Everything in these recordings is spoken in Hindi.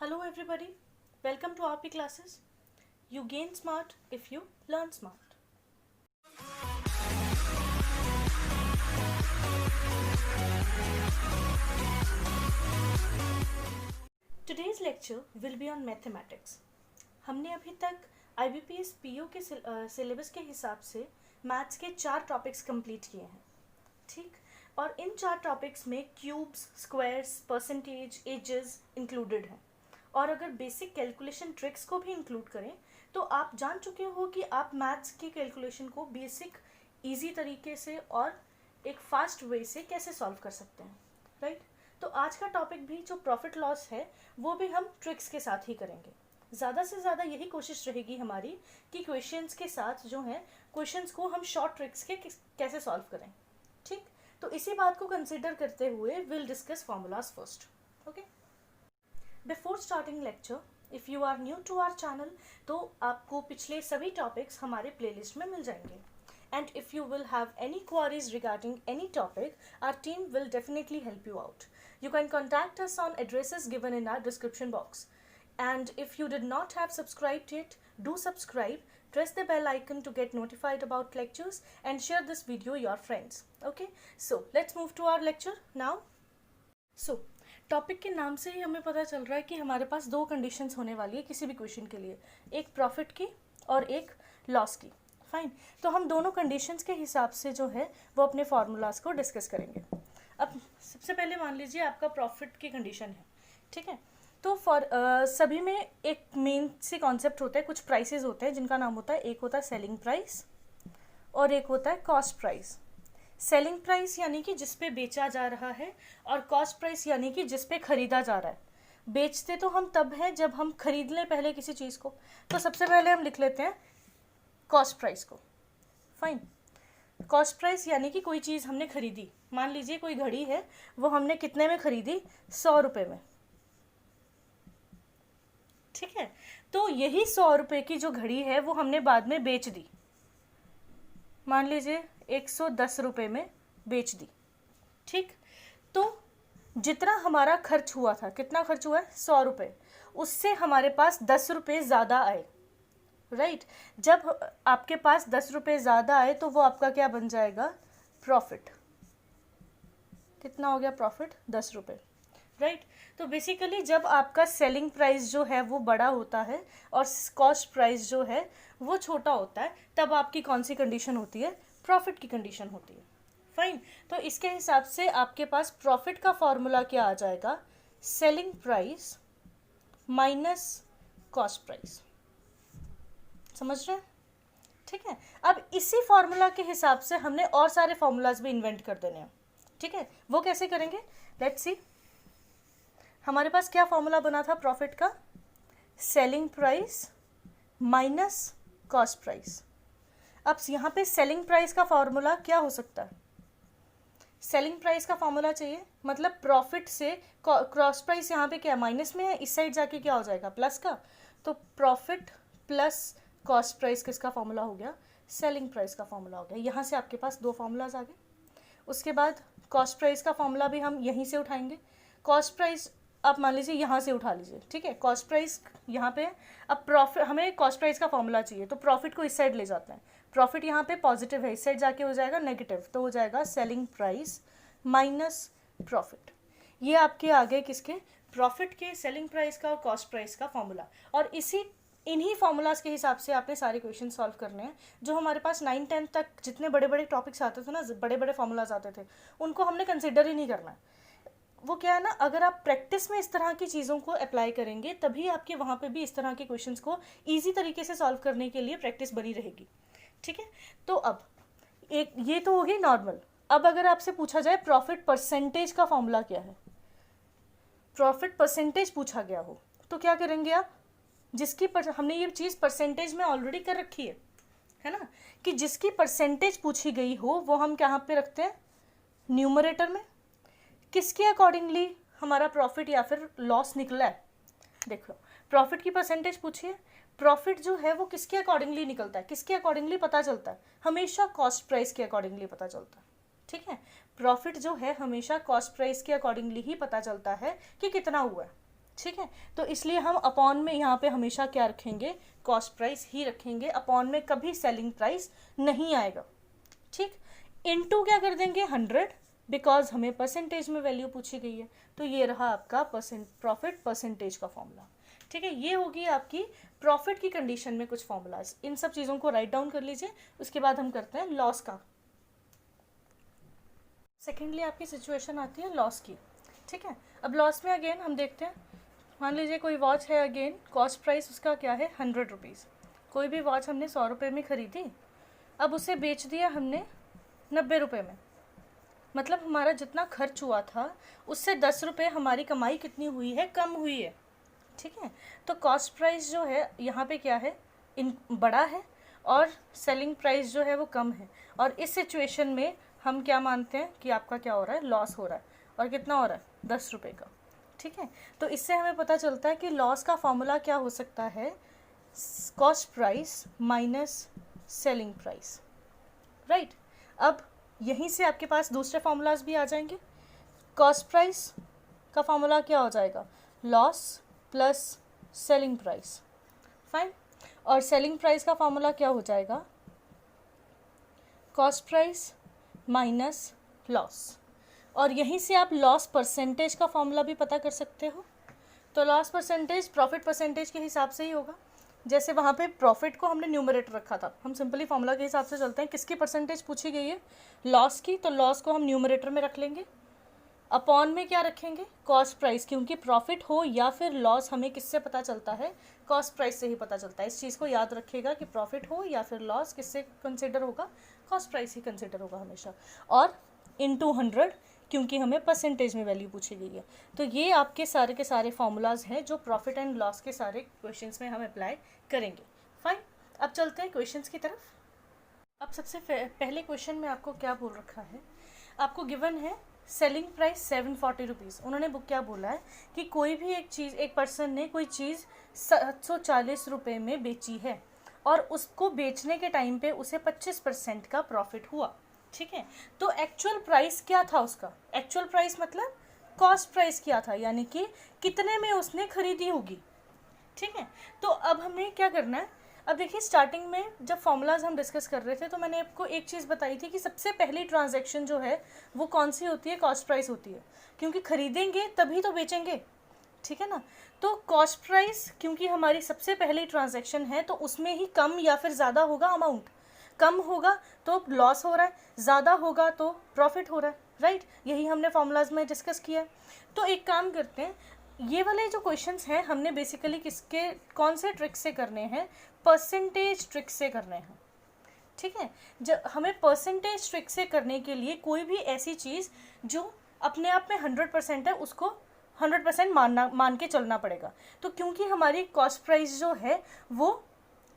Hello everybody, welcome to RP classes. You gain smart if you learn smart. Today's lecture will be on mathematics. हमने अभी तक IBPS PO के सिलेबस के हिसाब से मैथ्स के 4 टॉपिक्स कंप्लीट किए हैं, ठीक। और इन 4 टॉपिक्स में cubes, squares, percentage, ages included हैं। और अगर बेसिक कैलकुलेशन ट्रिक्स को भी इंक्लूड करें तो आप जान चुके हो कि आप मैथ्स की कैलकुलेशन को बेसिक इजी तरीके से और एक फास्ट वे से कैसे सॉल्व कर सकते हैं, राइट। तो आज का टॉपिक भी जो प्रॉफिट लॉस है वो भी हम ट्रिक्स के साथ ही करेंगे। ज़्यादा से ज़्यादा यही कोशिश रहेगी हमारी कि क्वेश्चंस के साथ जो है क्वेश्चंस को हम शॉर्ट ट्रिक्स के कैसे सॉल्व करें, ठीक। तो इसी बात को कंसिडर करते हुए will discuss formulas first, okay. Before starting lecture, if you are new to our channel तो आपको पिछले सभी टॉपिक्स हमारे प्लेलिस्ट में मिल जाएंगे। And if you will have any queries regarding any topic, our team will definitely help you out. You can contact us on addresses given in our description box. And if you did not have subscribed yet, do subscribe, press the bell icon to get notified about lectures and share this video with your friends. Okay, so let's move to our lecture now. So, topic के नाम से ही हमें पता चल रहा है कि हमारे पास दो कंडीशंस होने वाली है किसी भी क्वेश्चन के लिए, एक प्रॉफिट की और एक लॉस की। फाइन, तो हम दोनों कंडीशंस के हिसाब से जो है वो अपने फार्मूलाज को डिस्कस करेंगे। अब सबसे पहले मान लीजिए आपका प्रॉफिट की कंडीशन है, ठीक है। तो सभी में एक मेन सी कॉन्सेप्ट होता है, कुछ प्राइसेस होते हैं जिनका नाम होता है, एक होता है सेलिंग प्राइस और एक होता है कॉस्ट प्राइस। सेलिंग प्राइस यानी कि जिस पे बेचा जा रहा है और कॉस्ट प्राइस यानी कि जिस पे खरीदा जा रहा है। बेचते तो हम तब है जब हम खरीद लें पहले किसी चीज़ को, तो सबसे पहले हम लिख लेते हैं कॉस्ट प्राइस को। फाइन, कॉस्ट प्राइस यानी कि कोई चीज़ हमने खरीदी, मान लीजिए कोई घड़ी है, वो हमने कितने में खरीदी, 100 रुपये में, ठीक है। तो यही 100 रुपये की जो घड़ी है वो हमने बाद में बेच दी, मान लीजिए 110 रुपये में बेच दी, ठीक। तो जितना हमारा खर्च हुआ था, कितना खर्च हुआ है, 100 रुपये, उससे हमारे पास 10 रुपये ज़्यादा आए, राइट। जब आपके पास 10 रुपये ज़्यादा आए तो वो आपका क्या बन जाएगा, प्रॉफिट। कितना हो गया प्रॉफिट, 10 रुपये, राइट। तो बेसिकली जब आपका सेलिंग प्राइस जो है वो बड़ा होता है और कॉस्ट प्राइस जो है वो छोटा होता है, तब आपकी कौन सी कंडीशन होती है, प्रॉफिट की कंडीशन होती है। फाइन, तो इसके हिसाब से आपके पास प्रॉफिट का फॉर्मूला क्या आ जाएगा, selling price minus cost price. समझ रहे हैं, ठीक है। अब इसी फॉर्मूला के हिसाब से हमने और सारे फॉर्मूलाज भी इन्वेंट कर देने हैं, ठीक है। वो कैसे करेंगे, लेट्स सी। हमारे पास क्या फॉर्मूला बना था प्रॉफिट का, selling price minus cost price. अब यहाँ पे सेलिंग प्राइस का फॉर्मूला क्या हो सकता है, सेलिंग प्राइस का फॉर्मूला चाहिए, मतलब प्रॉफिट से कॉस्ट प्राइस यहाँ पे क्या माइनस में है, इस साइड जाके क्या हो जाएगा, प्लस का। तो प्रॉफिट प्लस कॉस्ट प्राइस किसका फॉर्मूला हो गया, सेलिंग प्राइस का फॉर्मूला हो गया। यहाँ से आपके पास दो फॉर्मूलाज आ गए। उसके बाद कॉस्ट प्राइस का फॉर्मूला भी हम यहीं से उठाएंगे। कॉस्ट प्राइस आप मान लीजिए यहाँ से उठा लीजिए, ठीक है। कॉस्ट प्राइस यहाँ पे, अब प्रॉफिट, हमें कॉस्ट प्राइस का फॉर्मूला चाहिए तो प्रॉफिट को इस साइड ले जाते हैं। प्रॉफिट यहाँ पे पॉजिटिव है, इस साइड जाके हो जाएगा नेगेटिव, तो हो जाएगा सेलिंग प्राइस माइनस प्रॉफिट। ये आपके आ गए किसके, प्रॉफिट के, सेलिंग प्राइस का और कॉस्ट प्राइस का फॉर्मूला। और इन्हीं फॉर्मूलाज के हिसाब से आपने सारे क्वेश्चन सॉल्व करने हैं। जो हमारे पास 9-10 तक जितने बड़े बड़े टॉपिक्स आते थे ना, बड़े बड़े फॉर्मूलाज आते थे, उनको हमने कंसिडर ही नहीं करना है। वो क्या है ना, अगर आप प्रैक्टिस में इस तरह की चीज़ों को अप्लाई करेंगे तभी आपके वहाँ पे भी इस तरह के क्वेश्चंस को ईजी तरीके से सॉल्व करने के लिए प्रैक्टिस बनी रहेगी, ठीक है। तो अब एक ये तो होगी नॉर्मल। अब अगर आपसे पूछा जाए प्रॉफिट परसेंटेज का फॉर्मूला क्या है, प्रॉफिट परसेंटेज पूछा गया हो, तो क्या करेंगे आप, जिसकी हमने ये चीज़ परसेंटेज में ऑलरेडी कर रखी है ना, कि जिसकी परसेंटेज पूछी गई हो वो हम कहाँ पे रखते हैं, न्यूमरेटर में। किसके अकॉर्डिंगली हमारा प्रॉफिट या फिर लॉस निकला है, देखो प्रॉफिट की परसेंटेज पूछी है, प्रॉफिट जो है वो किसके अकॉर्डिंगली निकलता है, किसके अकॉर्डिंगली पता चलता है, हमेशा कॉस्ट प्राइस के अकॉर्डिंगली पता चलता है, ठीक है। प्रॉफिट जो है हमेशा कॉस्ट प्राइस के अकॉर्डिंगली ही पता चलता है कि कितना हुआ है, ठीक है, तो इसलिए हम अपॉन में यहाँ पे हमेशा क्या रखेंगे, कॉस्ट प्राइस ही रखेंगे, अपॉन में कभी सेलिंग प्राइस नहीं आएगा। ठीक, इनटू क्या कर देंगे 100, बिकॉज हमें परसेंटेज में वैल्यू पूछी गई है। तो ये रहा आपका प्रॉफिट परसेंटेज का फॉर्मूला। ठीक है, ये होगी आपकी प्रॉफिट की कंडीशन में कुछ फॉर्मूलाज। इन सब चीज़ों को राइट डाउन कर लीजिए, उसके बाद हम करते हैं लॉस का। सेकेंडली आपकी सिचुएशन आती है लॉस की। ठीक है, अब लॉस में अगेन हम देखते हैं, मान लीजिए कोई वॉच है, अगेन कॉस्ट प्राइस उसका क्या है 100 रुपीज़। कोई भी वॉच हमने 100 रुपये में ख़रीदी, अब उसे बेच दिया हमने 90 रुपये में। मतलब हमारा जितना खर्च हुआ था उससे 10 रुपये हमारी कमाई कितनी हुई है, कम हुई है। ठीक है, तो कॉस्ट प्राइस जो है यहाँ पे क्या है, इन बड़ा है, और सेलिंग प्राइस जो है वो कम है। और इस सिचुएशन में हम क्या मानते हैं कि आपका क्या हो रहा है, लॉस हो रहा है। और कितना हो रहा है, 10 रुपये का। ठीक है, तो इससे हमें पता चलता है कि लॉस का फॉर्मूला क्या हो सकता है, cost price minus selling price. Right, अब यहीं से आपके पास दूसरे फॉर्मूलाज भी आ जाएंगे। कॉस्ट प्राइस का फॉर्मूला क्या हो जाएगा, loss plus selling price. Fine, और सेलिंग प्राइस का फॉर्मूला क्या हो जाएगा, कॉस्ट प्राइस माइनस लॉस। और यहीं से आप लॉस परसेंटेज का फॉर्मूला भी पता कर सकते हो। तो लॉस परसेंटेज प्रॉफिट परसेंटेज के हिसाब से ही होगा। जैसे वहाँ पे प्रॉफिट को हमने न्यूमरेटर रखा था, हम सिंपली फॉर्मूला के हिसाब से चलते हैं। किसकी परसेंटेज पूछी गई है, लॉस की, तो लॉस को हम न्यूमरेटर में रख लेंगे। अपॉन में क्या रखेंगे, कॉस्ट प्राइस, क्योंकि प्रॉफिट हो या फिर लॉस हमें किससे पता चलता है, कॉस्ट प्राइस से ही पता चलता है। इस चीज़ को याद रखिएगा कि प्रॉफिट हो या फिर लॉस किससे कंसिडर होगा, कॉस्ट प्राइस ही कंसिडर होगा हमेशा। और इनटू 100, क्योंकि हमें परसेंटेज में वैल्यू पूछी गई है। तो ये आपके सारे के सारे फॉर्मूलाज हैं जो प्रॉफिट एंड लॉस के सारे क्वेश्चंस में हम अप्लाई करेंगे। फाइन, अब चलते हैं क्वेश्चंस की तरफ। अब सबसे पहले क्वेश्चन में आपको क्या बोल रखा है, आपको गिवन है सेलिंग प्राइस 740 रुपीज़। उन्होंने क्या बोला है कि कोई भी एक चीज़, एक पर्सन ने कोई चीज़ 740 रुपये में बेची है और उसको बेचने के टाइम पे उसे 25% का प्रॉफिट हुआ। ठीक है, तो एक्चुअल प्राइस क्या था उसका, एक्चुअल प्राइस मतलब कॉस्ट प्राइस क्या था, यानी कि कितने में उसने खरीदी होगी। ठीक है, तो अब हमें क्या करना है, अब देखिए स्टार्टिंग में जब फॉर्मूलाज हम डिस्कस कर रहे थे तो मैंने आपको एक चीज़ बताई थी कि सबसे पहली ट्रांजैक्शन जो है वो कौन सी होती है, कॉस्ट प्राइस होती है, क्योंकि खरीदेंगे तभी तो बेचेंगे। ठीक है ना, तो कॉस्ट प्राइस क्योंकि हमारी सबसे पहली ट्रांजैक्शन है तो उसमें ही कम या फिर ज़्यादा होगा अमाउंट। कम होगा तो लॉस हो रहा है, ज़्यादा होगा तो प्रॉफिट हो रहा है। राइट, यही हमने फॉर्मूलाज में डिस्कस किया है। तो एक काम करते हैं, ये वाले जो क्वेश्चंस हैं हमने बेसिकली किसके, कौन से ट्रिक से करने हैं, परसेंटेज ट्रिक से करने हैं। ठीक है, जब हमें परसेंटेज ट्रिक से करने के लिए कोई भी ऐसी चीज़ जो अपने आप में 100% है उसको 100% मान के चलना पड़ेगा। तो क्योंकि हमारी कॉस्ट प्राइस जो है वो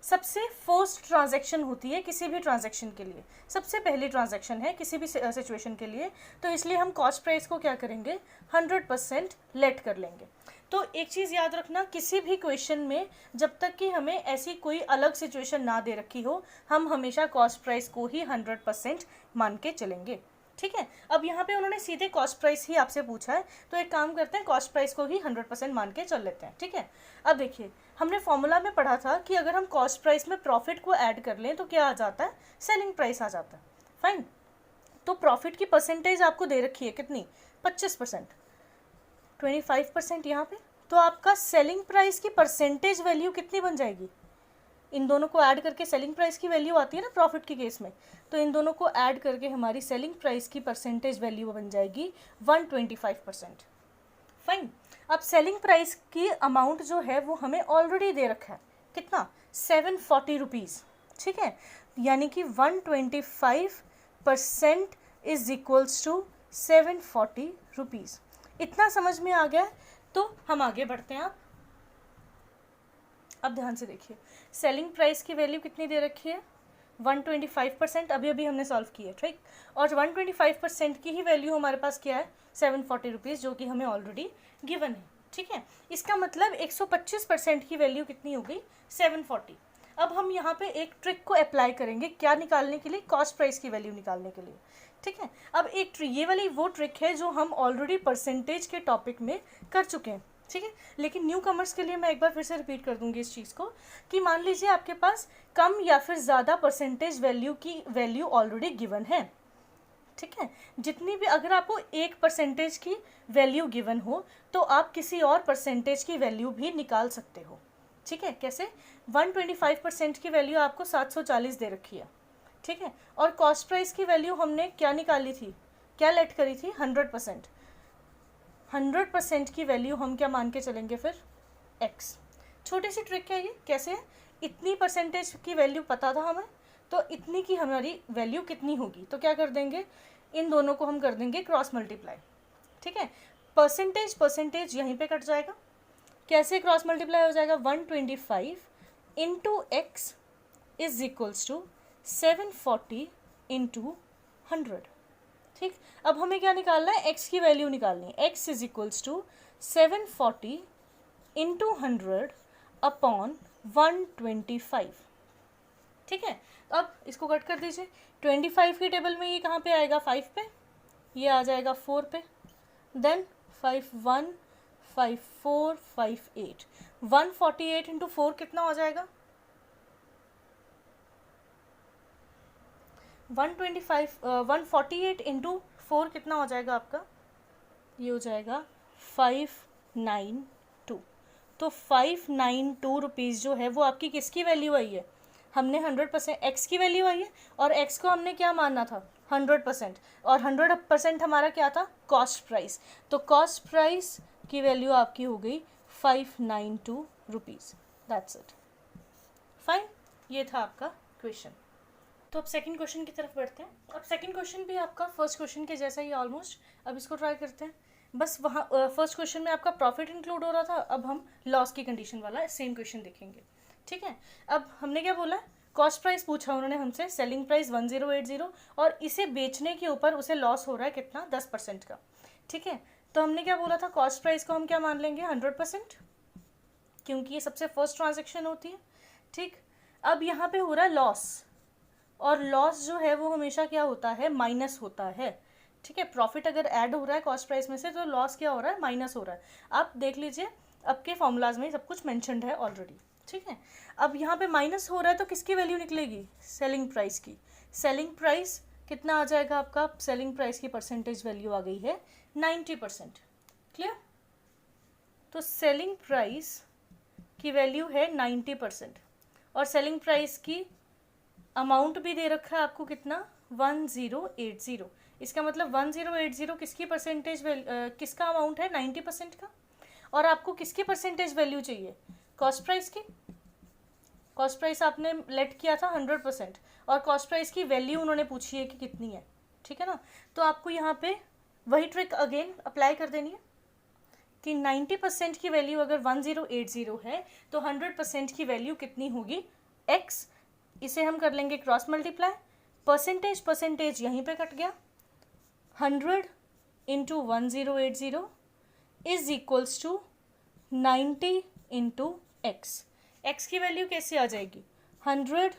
सबसे फर्स्ट ट्रांजैक्शन होती है किसी भी ट्रांजैक्शन के लिए, सबसे पहली ट्रांजैक्शन है किसी भी सिचुएशन के लिए, तो इसलिए हम कॉस्ट प्राइस को क्या करेंगे 100% लेट कर लेंगे। तो एक चीज़ याद रखना, किसी भी क्वेश्चन में जब तक कि हमें ऐसी कोई अलग सिचुएशन ना दे रखी हो हम हमेशा कॉस्ट प्राइस को ही 100% मान के चलेंगे। ठीक है, अब यहाँ पे उन्होंने सीधे कॉस्ट प्राइस ही आपसे पूछा है, तो एक काम करते हैं कॉस्ट प्राइस को ही 100% मान के चल लेते हैं। ठीक है, अब देखिए हमने फॉर्मूला में पढ़ा था कि अगर हम कॉस्ट प्राइस में प्रॉफिट को ऐड कर लें तो क्या आ जाता है, सेलिंग प्राइस आ जाता है। फाइन, तो प्रॉफिट की परसेंटेज आपको दे रखी है कितनी, 25%, 25% यहाँ पे, तो आपका सेलिंग प्राइस की परसेंटेज वैल्यू कितनी बन जाएगी, इन दोनों को ऐड करके सेलिंग प्राइस की वैल्यू आती है ना प्रॉफिट के केस में, तो इन दोनों को ऐड करके हमारी सेलिंग प्राइस की परसेंटेज वैल्यू बन जाएगी 125%। फाइन, अब सेलिंग प्राइस की अमाउंट जो है वो हमें ऑलरेडी दे रखा है, कितना, 740 रुपीज़। ठीक है, यानी कि 125% इज इक्वल्स टू 740 रुपीज़। इतना समझ में आ गया, तो हम आगे बढ़ते हैं। अब ध्यान से देखिए, सेलिंग प्राइस की वैल्यू कितनी दे रखी है, 125%, अभी अभी हमने सॉल्व किया, ठीक, और 125% की ही वैल्यू हमारे पास क्या है, 740 रुपीज़, जो कि हमें ऑलरेडी गिवन है। ठीक है, इसका मतलब 125% की वैल्यू कितनी होगी, 740। अब हम यहाँ पे एक ट्रिक को अप्लाई करेंगे, क्या निकालने के लिए, कॉस्ट प्राइस की वैल्यू निकालने के लिए। ठीक है, अब एक ये वाली वो ट्रिक है जो हम ऑलरेडी परसेंटेज के टॉपिक में कर चुके हैं। ठीक है। लेकिन न्यू कमर्स के लिए मैं एक बार फिर से रिपीट कर दूंगी इस चीज़ को कि मान लीजिए आपके पास कम या फिर ज़्यादा परसेंटेज वैल्यू की वैल्यू ऑलरेडी गिवन है, ठीक है। जितनी भी, अगर आपको 1% की वैल्यू गिवन हो तो आप किसी और परसेंटेज की वैल्यू भी निकाल सकते हो, ठीक है। कैसे? 125% की वैल्यू आपको 740 दे रखी है, ठीक है। और कॉस्ट प्राइस की वैल्यू हमने क्या निकाली थी, क्या लेट करी थी? 100%। 100% की वैल्यू हम क्या मान के चलेंगे फिर? x। छोटी सी ट्रिक है ये। कैसे? इतनी परसेंटेज की वैल्यू पता था हमें, तो इतनी की हमारी वैल्यू कितनी होगी, तो क्या कर देंगे, इन दोनों को हम कर देंगे क्रॉस मल्टीप्लाई, ठीक है। परसेंटेज यहीं पे कट जाएगा। कैसे क्रॉस मल्टीप्लाई हो जाएगा? 125 into X is equals to 740 into 100, ठीक। अब हमें क्या निकालना है? x की वैल्यू निकालनी है। x is equals to 740 into 100 upon 125, ठीक है। अब इसको कट कर दीजिए। 25 की टेबल में ये कहाँ पे आएगा? 5 पे, ये आ जाएगा 4 पे, देन 5 1 5 4 5 8, 148 इंटू 4 कितना हो जाएगा? 148 इंटू 4 कितना हो जाएगा आपका? ये हो जाएगा 592। तो 592 रुपीज़ जो है वो आपकी किसकी वैल्यू आई है? हमने 100% एक्स की वैल्यू आई है, और एक्स को हमने क्या मानना था? 100%, और 100% हमारा क्या था? Cost price. तो कॉस्ट प्राइस की वैल्यू आपकी हो गई 592 रुपीज़। That's it. फाइन, ये था आपका क्वेश्चन। तो अब सेकंड क्वेश्चन की तरफ बढ़ते हैं। अब सेकंड क्वेश्चन भी आपका फर्स्ट क्वेश्चन के जैसा ही ऑलमोस्ट। अब इसको ट्राई करते हैं। बस वहाँ फर्स्ट क्वेश्चन में आपका प्रॉफिट इंक्लूड हो रहा था, अब हम लॉस की कंडीशन वाला सेम क्वेश्चन देखेंगे, ठीक है। अब हमने क्या बोला? कॉस्ट प्राइस पूछा उन्होंने हमसे, सेलिंग प्राइस 1080, और इसे बेचने के ऊपर उसे लॉस हो रहा है कितना? 10% का, ठीक है। तो हमने क्या बोला था? कॉस्ट प्राइस को हम क्या मान लेंगे? 100%, क्योंकि ये सबसे फर्स्ट ट्रांजेक्शन होती है, ठीक। अब यहाँ पे हो रहा है लॉस, और लॉस जो है वो हमेशा क्या होता है? माइनस होता है, ठीक है। प्रॉफिट अगर ऐड हो रहा है कॉस्ट प्राइस में से, तो लॉस क्या हो रहा है? माइनस हो रहा है। आप देख लीजिए, आपके फॉर्मूलाज में सब कुछ मेंशन्ड है ऑलरेडी, ठीक है। अब यहाँ पे माइनस हो रहा है तो किसकी वैल्यू निकलेगी? सेलिंग प्राइस की। सेलिंग प्राइस कितना आ जाएगा आपका? सेलिंग प्राइस की परसेंटेज वैल्यू आ गई है 90%, क्लियर। तो सेलिंग प्राइस की वैल्यू है 90%, और सेलिंग प्राइस की अमाउंट भी दे रखा है आपको कितना? 1080। इसका मतलब 1080 किसकी परसेंटेज किसका अमाउंट है? 90% का। और आपको किसकी परसेंटेज वैल्यू चाहिए? कॉस्ट प्राइस की। कॉस्ट प्राइस आपने लेट किया था 100%, और कॉस्ट प्राइस की वैल्यू उन्होंने पूछी है कि कितनी है, ठीक है ना। तो आपको यहाँ पे वही ट्रिक अगेन अप्लाई कर देनी है कि 90% की वैल्यू अगर 1080 है तो 100% की वैल्यू कितनी होगी? x। इसे हम कर लेंगे क्रॉस मल्टीप्लाई। परसेंटेज यहीं पे कट गया। 100 into 1080 is equals to 90 into X. X की वैल्यू कैसे आ जाएगी? 100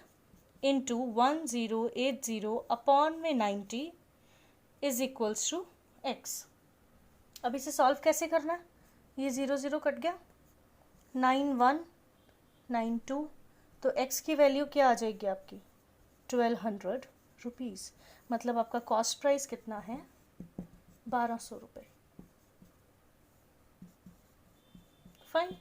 इंटू 1080 अपॉन में 90 इज इक्वल्स टू एक्स। अब इसे सॉल्व कैसे करना है? ये 0 कट गया, 9192, तो x की वैल्यू क्या आ जाएगी आपकी? 1200 रुपीज़। मतलब आपका कॉस्ट प्राइस कितना है? 1200 रुपये। फाइन।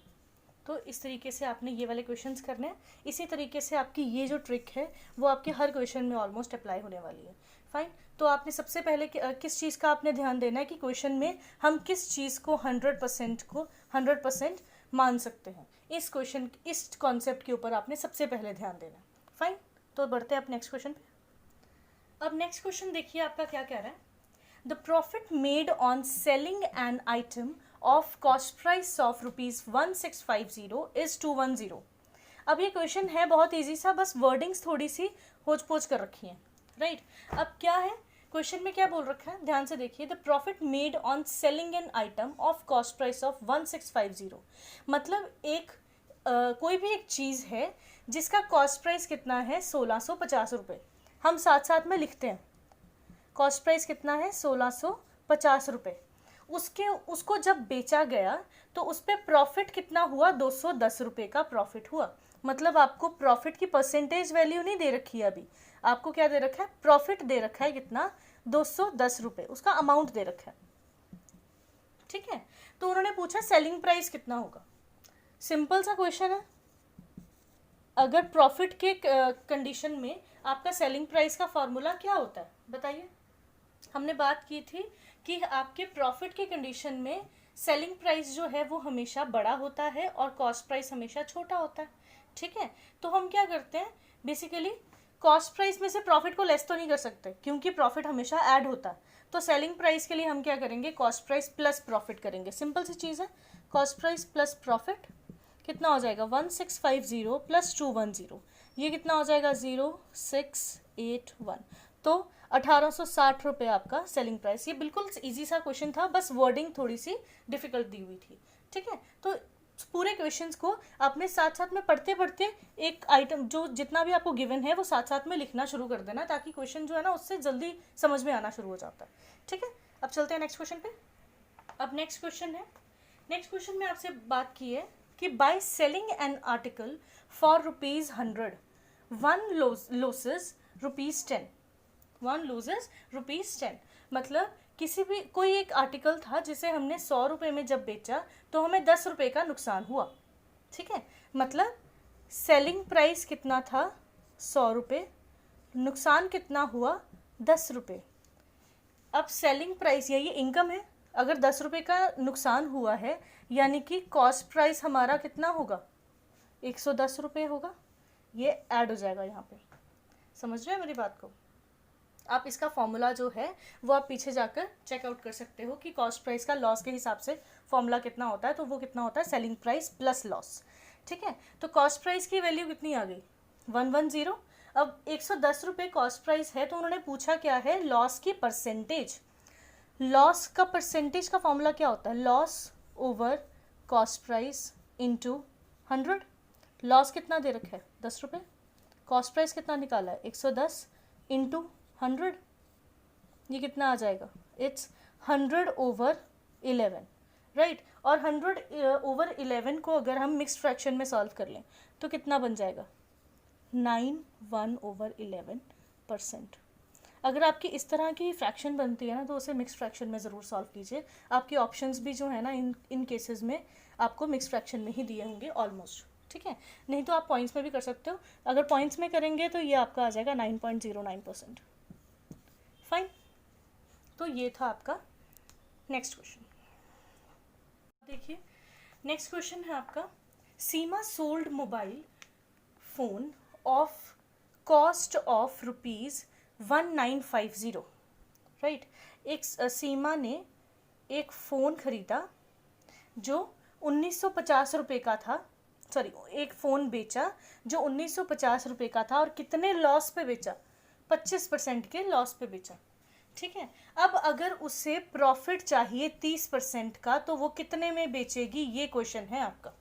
तो इस तरीके से आपने ये वाले क्वेश्चंस करने हैं। इसी तरीके से आपकी ये जो ट्रिक है वो आपके हर क्वेश्चन में ऑलमोस्ट अप्लाई होने वाली है। फाइन। तो आपने सबसे पहले किस चीज़ का आपने ध्यान देना है कि क्वेश्चन में हम किस चीज़ को 100% मान सकते हैं। इस कॉन्सेप्ट के ऊपर आपने सबसे पहले ध्यान देना है। फाइन। तो बढ़ते हैं आप नेक्स्ट क्वेश्चन पे। अब नेक्स्ट क्वेश्चन देखिए आपका क्या कह रहा है। The profit made on selling an item of cost price of ₹1650 is 210। अब ये क्वेश्चन है बहुत ईजी सा, बस वर्डिंग्स थोड़ी सी होच पोच कर रखी हैं, राइट। अब क्या है क्वेश्चन में, क्या बोल रखा है? ध्यान से देखिए। The profit made on selling an item of cost price of 1650। मतलब कोई भी एक चीज़ है जिसका कॉस्ट प्राइस कितना है? 1650 रुपये। हम साथ साथ में लिखते हैं कॉस्ट प्राइस कितना है? 1650 रुपये। उसको जब बेचा गया तो उस पर प्रॉफिट कितना हुआ, 210 रुपये का प्रॉफिट हुआ। मतलब आपको प्रॉफिट की परसेंटेज वैल्यू नहीं दे रखी है अभी, आपको क्या दे रखा है, प्रॉफिट दे रखा है कितना, 210 रुपये, उसका अमाउंट दे रखा है। ठीक है, तो उन्होंने पूछा सेलिंग प्राइस कितना होगा। सिंपल सा क्वेश्चन है। अगर प्रॉफिट के कंडीशन में आपका सेलिंग प्राइस का फॉर्मूला क्या होता है बताइए। हमने बात की थी कि आपके प्रॉफिट के कंडीशन में सेलिंग प्राइस जो है वो हमेशा बड़ा होता है और कॉस्ट प्राइस हमेशा छोटा होता है। ठीक है, तो हम क्या करते हैं, बेसिकली कॉस्ट प्राइस में से प्रॉफिट को लेस तो नहीं कर सकते क्योंकि प्रॉफिट हमेशा ऐड होता है। तो सेलिंग प्राइस के लिए हम क्या करेंगे, कॉस्ट प्राइस प्लस प्रॉफिट करेंगे। सिंपल सी चीज़ है, कॉस्ट प्राइस प्लस प्रॉफिट कितना हो जाएगा, 1650 प्लस 210, ये कितना हो जाएगा, 0681। तो 1860 रुपये आपका सेलिंग प्राइस। ये बिल्कुल इजी सा क्वेश्चन था, बस वर्डिंग थोड़ी सी डिफिकल्ट दी हुई थी। ठीक है, तो पूरे क्वेश्चंस को आपने साथ साथ में पढ़ते पढ़ते एक आइटम जो जितना भी आपको गिवन है वो साथ साथ में लिखना शुरू कर देना, ताकि क्वेश्चन जो है ना उससे जल्दी समझ में आना शुरू हो जाता है। ठीक है, अब चलते हैं नेक्स्ट क्वेश्चन पे। अब नेक्स्ट क्वेश्चन है, नेक्स्ट क्वेश्चन में आपसे बात की है कि by selling an article for ₹100 one losses ₹10, one loses ₹10। मतलब किसी भी कोई एक आर्टिकल था जिसे हमने 100 रुपये में जब बेचा तो हमें 10 रुपये का नुकसान हुआ। ठीक है, मतलब सेलिंग प्राइस कितना था, 100 रुपये, नुकसान कितना हुआ, 10 रुपये। अब सेलिंग प्राइस यही इनकम है, अगर 10 रुपये का नुकसान हुआ है यानी कि कॉस्ट प्राइस हमारा कितना होगा, 110 रुपये होगा। ये ऐड हो जाएगा यहाँ पे, समझ रहे हैं मेरी बात को। आप इसका फॉर्मूला जो है वो आप पीछे जाकर चेकआउट कर सकते हो कि कॉस्ट प्राइस का लॉस के हिसाब से फॉर्मूला कितना होता है, तो वो कितना होता है, सेलिंग प्राइस प्लस लॉस। ठीक है, तो कॉस्ट प्राइस की वैल्यू कितनी आ गई, 110। अब 110 रुपये कॉस्ट प्राइस है, तो उन्होंने पूछा क्या है, लॉस की परसेंटेज। लॉस का परसेंटेज का फॉर्मूला क्या होता है, loss over cost price into 100। Loss कितना दे रखा है, 10 रुपये, कॉस्ट प्राइस कितना निकाला है, 110 इंटू 100, ये कितना आ जाएगा, इट्स 100/11, राइट। और 100/11 को अगर हम मिक्स्ड फ्रैक्शन में सॉल्व कर लें तो कितना बन जाएगा, 91/11%। अगर आपकी इस तरह की फ्रैक्शन बनती है ना तो उसे मिक्स्ड फ्रैक्शन में ज़रूर सॉल्व कीजिए। आपके ऑप्शंस भी जो है ना इन केसेस में आपको मिक्स्ड फ्रैक्शन में ही दिए होंगे ऑलमोस्ट। ठीक है, नहीं तो आप पॉइंट्स में भी कर सकते हो। अगर पॉइंट्स में करेंगे तो ये आपका आ जाएगा 9.09%। फाइन, तो ये था आपका नेक्स्ट क्वेश्चन। देखिए नेक्स्ट क्वेश्चन है आपका, Seema sold mobile phone of cost of ₹1950, right. एक सीमा ने एक फ़ोन ख़रीदा जो 1950 रुपये का था, सॉरी एक फ़ोन बेचा जो 1950 रुपये का था और कितने लॉस पे बेचा, 25% के लॉस पे बेचा। ठीक है, अब अगर उसे प्रॉफिट चाहिए 30% का तो वो कितने में बेचेगी, ये क्वेश्चन है आपका।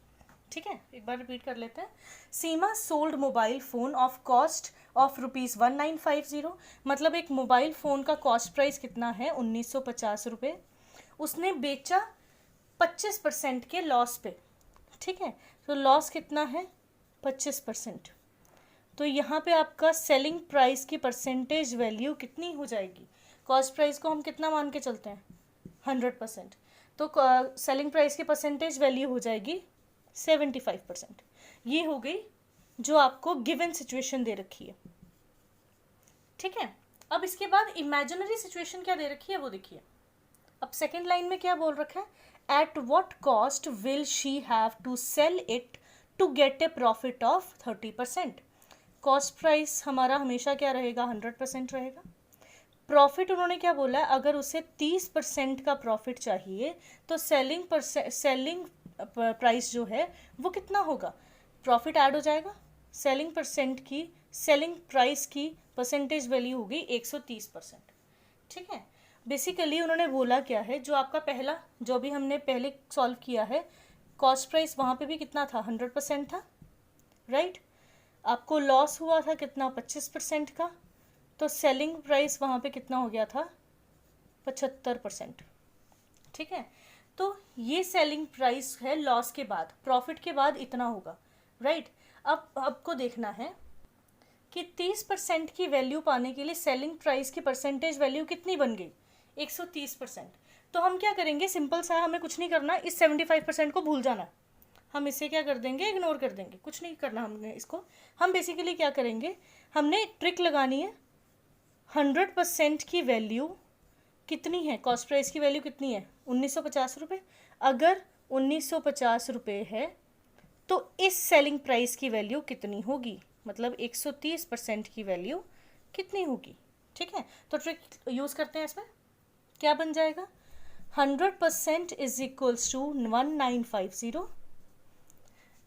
ठीक है, एक बार रिपीट कर लेते हैं। Seema sold mobile phone of cost of ₹1950, मतलब एक मोबाइल फ़ोन का कॉस्ट प्राइस कितना है, 1950 रुपये। उसने बेचा 25% के लॉस पे। ठीक है, तो लॉस कितना है, 25%। तो यहाँ पे आपका सेलिंग प्राइस की परसेंटेज वैल्यू कितनी हो जाएगी, कॉस्ट प्राइस को हम कितना मान के चलते हैं, 100%, तो सेलिंग प्राइस की परसेंटेज वैल्यू हो जाएगी 75%। ये हो गई जो आपको गिवन सिचुएशन दे रखी है। ठीक है, अब इसके बाद इमेजिनरी सिचुएशन क्या दे रखी है वो देखिए। अब सेकेंड लाइन में क्या बोल रखा है, at what cost will she have to sell it to get a profit of 30%। Cost price हमारा हमेशा क्या रहेगा, 100% रहेगा। प्रॉफिट उन्होंने क्या बोला है, अगर उसे 30% का प्रॉफिट चाहिए तो सेलिंग प्राइस जो है वो कितना होगा, प्रॉफिट ऐड हो जाएगा, सेलिंग प्राइस की परसेंटेज वैल्यू होगी 130%। ठीक है, बेसिकली उन्होंने बोला क्या है, जो आपका पहला जो भी हमने पहले सॉल्व किया है, कॉस्ट प्राइस वहाँ पे भी कितना था, 100% था, राइट। आपको लॉस हुआ था कितना, 25% का, तो सेलिंग प्राइस वहाँ पे कितना हो गया था, 75%। ठीक है, तो ये सेलिंग प्राइस है लॉस के बाद, प्रॉफिट के बाद इतना होगा, राइट। अब आपको देखना है कि 30% की वैल्यू पाने के लिए सेलिंग प्राइस की परसेंटेज वैल्यू कितनी बन गई, 130%। तो हम क्या करेंगे, सिंपल सा, हमें कुछ नहीं करना, इस 75% को भूल जाना, हम इसे क्या कर देंगे, इग्नोर कर देंगे, कुछ नहीं करना हमने इसको। हम बेसिकली क्या करेंगे, हमने ट्रिक लगानी है, 100% की वैल्यू कितनी है, कॉस्ट प्राइस की वैल्यू कितनी है, 1950 रुपये। अगर 1950 रुपये है तो इस सेलिंग प्राइस की वैल्यू कितनी होगी, मतलब 130% की वैल्यू कितनी होगी, ठीक है। तो ट्रिक यूज़ करते हैं इसमें, क्या बन जाएगा, 100% is equals to 1950,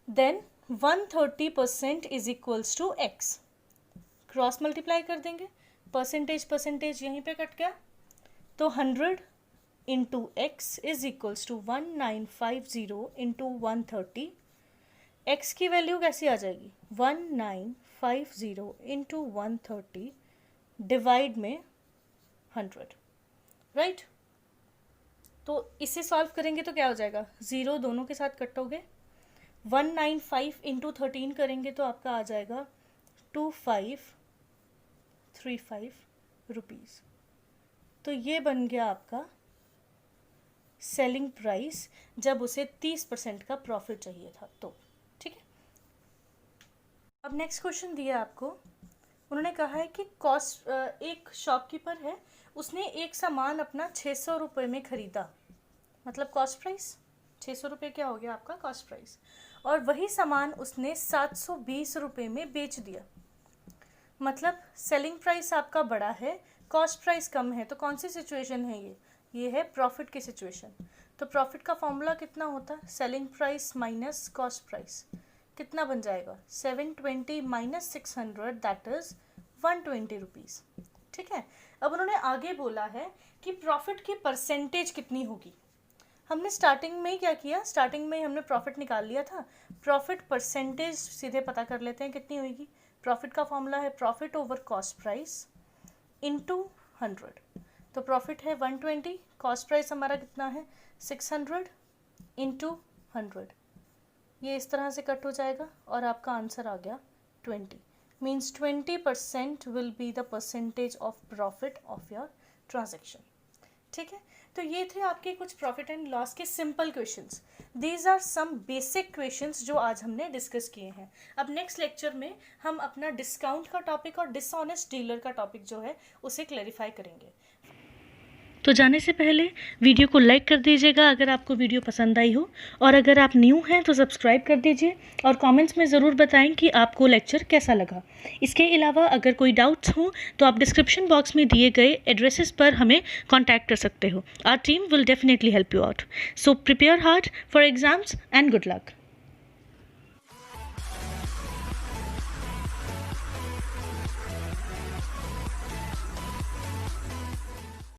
then 130% is equals to x, cross multiply कर देंगे, परसेंटेज यहीं पे कट गया, तो 100 into X is equals to 1950 into 130, x की वैल्यू कैसी आ जाएगी, 1950 इंटू 130 डिवाइड में 100, राइट। तो इसे सॉल्व करेंगे तो क्या हो जाएगा, 0 दोनों के साथ कटोगे, 195 इंटू 13 करेंगे तो आपका आ जाएगा 2535 रुपीज़। तो ये बन गया आपका सेलिंग प्राइस जब उसे 30% का प्रॉफिट चाहिए था, तो ठीक है। अब नेक्स्ट क्वेश्चन दिया आपको, उन्होंने कहा है कि कॉस्ट, एक शॉपकीपर है, उसने एक सामान अपना 600 रुपये में ख़रीदा, मतलब कॉस्ट प्राइस 600 रुपये क्या हो गया आपका कॉस्ट प्राइस, और वही सामान उसने 720 रुपये में बेच दिया, मतलब सेलिंग प्राइस आपका बड़ा है, कॉस्ट प्राइस कम है। तो कौन सी सिचुएशन है ये है प्रॉफिट की सिचुएशन। तो प्रॉफिट का फॉर्मूला कितना होता है, selling price minus cost price, कितना बन जाएगा, 720 माइनस 600 दैट इज़ 120 रुपीज़, ठीक है। अब उन्होंने आगे बोला है कि प्रॉफिट की परसेंटेज कितनी होगी। हमने स्टार्टिंग में ही क्या किया, स्टार्टिंग में हमने प्रॉफिट निकाल लिया था, प्रॉफिट परसेंटेज सीधे पता कर लेते हैं कितनी होगी। प्रॉफिट का फॉर्मूला है profit over cost price into 100, तो प्रॉफिट है 120, कॉस्ट प्राइस हमारा कितना है 600 इंटू 100, ये इस तरह से कट हो जाएगा और आपका आंसर आ गया 20, means 20% will be the percentage of profit of your transaction, ठीक है। तो ये थे आपके कुछ प्रॉफिट एंड लॉस के simple questions. These are some basic questions जो आज हमने डिस्कस किए हैं। अब नेक्स्ट लेक्चर में हम अपना डिस्काउंट का टॉपिक और डिसऑनेस्ट डीलर का टॉपिक जो है उसे क्लैरिफाई करेंगे। तो जाने से पहले वीडियो को लाइक कर दीजिएगा अगर आपको वीडियो पसंद आई हो, और अगर आप न्यू हैं तो सब्सक्राइब कर दीजिए और कमेंट्स में ज़रूर बताएं कि आपको लेक्चर कैसा लगा। इसके अलावा अगर कोई डाउट्स हो तो आप डिस्क्रिप्शन बॉक्स में दिए गए एड्रेसेस पर हमें कॉन्टैक्ट कर सकते हो। Our team will definitely help you out. So prepare hard for exams and good luck.